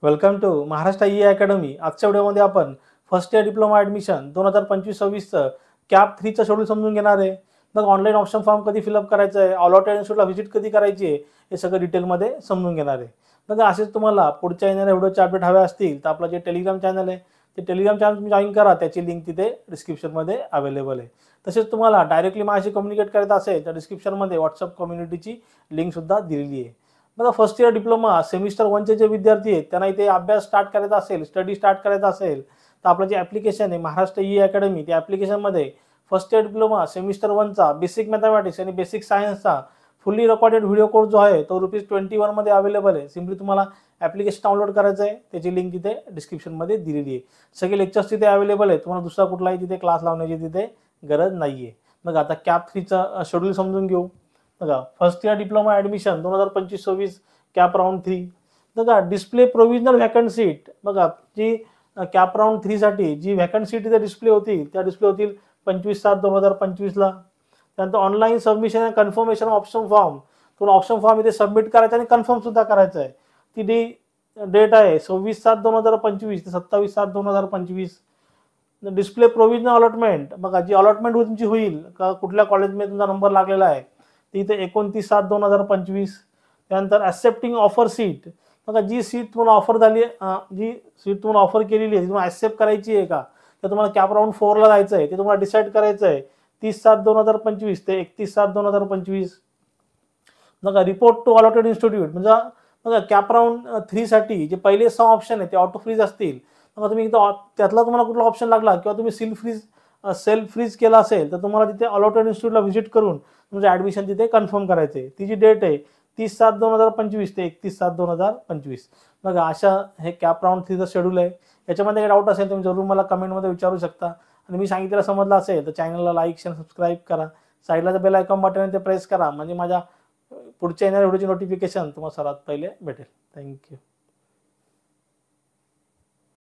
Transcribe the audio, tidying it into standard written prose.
Welcome to Maharashtra E academy. आजच्या व्हिडिओमध्ये आपण फर्स्ट इयर डिप्लोमा ॲडमिशन 2025-26चं कॅप 3चं शेड्यूल समजून घेणार आहे। मग ऑनलाईन ऑप्शन फॉर्म कधी फिलअप करायचं आहे, अलॉटेड इन्स्टिट्यूटला व्हिजिट कधी करायची आहे, हे सगळं डिटेलमध्ये समजून घेणार आहे। मग असेच तुम्हाला पुढच्या येणाऱ्या व्हिडिओचे अपडेट हवे असतील तर आपलं जे टेलिग्राम चॅनल आहे ते टेलिग्राम चॅनल तुम्ही जॉईन करा, त्याची लिंक तिथे डिस्क्रिप्शनमध्ये अवेलेबल आहे। तसेच तुम्हाला डायरेक्टली माझ्याशी कम्युनिकेट करायचं असेल तर डिस्क्रिप्शनमध्ये व्हॉट्सअप कम्युनिटीची लिंकसुद्धा दिलेली आहे। बघा, फर्स्ट इयर डिप्लोमा सेमिस्टर 1चे जे विद्यार्थी आहेत त्यांना इथे अभ्यास स्टार्ट करायचा असेल, स्टडी स्टार्ट करायचा असेल तर आपलं जे ॲप्लिकेशन आहे महाराष्ट्र ई अकॅडमी, त्या ॲप्लिकेशनमध्ये फर्स्ट इयर डिप्लोमा सेमिस्टर 1चा बेसिक मॅथमॅटिक्स आणि बेसिक सायन्सचा फुल्ली रेकॉर्डेड व्हिडिओ कोर्स जो आहे तो ₹21 मध्ये अवेलेबल आहे। सिम्पली तुम्हाला ॲप्लिकेशन डाउनलोड करायचं आहे, त्याची लिंक तिथे डिस्क्रिप्शनमध्ये दिलेली आहे। सगळे लेक्चर्स तिथे अवेलेबल आहे, तुम्हाला दुसरा कुठलाही तिथे क्लास लावण्याची तिथे गरज नाही आहे। मग आता कॅप 3चा शेड्यूल समजून घेऊ। बघा, first year diploma admission 2025-26 cap round 3। बघा, डिस्प्ले प्रोव्हिजनल व्हॅकंट सीट, बघा जी कॅप राऊंड 3 साठी जी व्हॅकंट सीट इथे डिस्प्ले होतील त्या डिस्प्ले होतील 25/7/2025 ला। त्यानंतर online submission and confirmation option form, तुम्हाला ऑप्शन फॉर्म इथे सबमिट करायचा आणि कन्फर्म सुद्धा करायचं आहे। ती डेट आहे 26/7/2025 ते 27/7/2025। डिस्प्ले प्रोव्हिजनल अलॉटमेंट, बघा जी अलॉटमेंट तुमची होईल का कुठल्या कॉलेजमध्ये तुमचा नंबर लागलेला आहे ती इथे 29/7/2025। त्यानंतर ॲक्सेप्टिंग ऑफर सीट, बघा जी सीट तुम्हाला ऑफर झाली आहे, जी सीट तुम्हाला ऑफर केलेली आहे तुम्हाला ॲक्सेप्ट करायची आहे का, तर तुम्हाला कॅप राऊंड 4ला जायचं आहे, ते तुम्हाला डिसाईड करायचं आहे 30/7/2025 ते 31/7/2025। बघा, रिपोर्ट टू अलॉटेड इन्स्टिट्यूट, म्हणजे बघा कॅप राऊंड 3 साठी जे पहिले 6 ऑप्शन आहे ते ऑटो फ्रीज असतील। बघा, तुम्ही त्यातला तुम्हाला कुठला ऑप्शन लागला किंवा तुम्ही सेल्फ फ्रीज केला असेल तर तुम्हाला तिथे अलॉटेड इन्स्टिट्यूटला व्हिजिट करून तुमचं ॲडमिशन तिथे कन्फर्म करायचं आहे। ती जी डेट आहे 30/7/2025 ते 31/7/2025। बघा, अशा हे कॅप राऊंड 3चं शेड्यूल आहे। याच्यामध्ये काही डाऊट असेल तुम्ही जरूर मला कमेंटमध्ये विचारू शकता आणि मी सांगितलेलं समजलं असेल तर चॅनलला लाईक शेअर सबस्क्राईब करा। साईडला बेल आयकॉन बटन आहे ते प्रेस करा, म्हणजे माझ्या पुढच्या येणाऱ्या व्हिडिओची नोटिफिकेशन तुम्हाला सर्वात पहिले भेटेल। थँक्यू।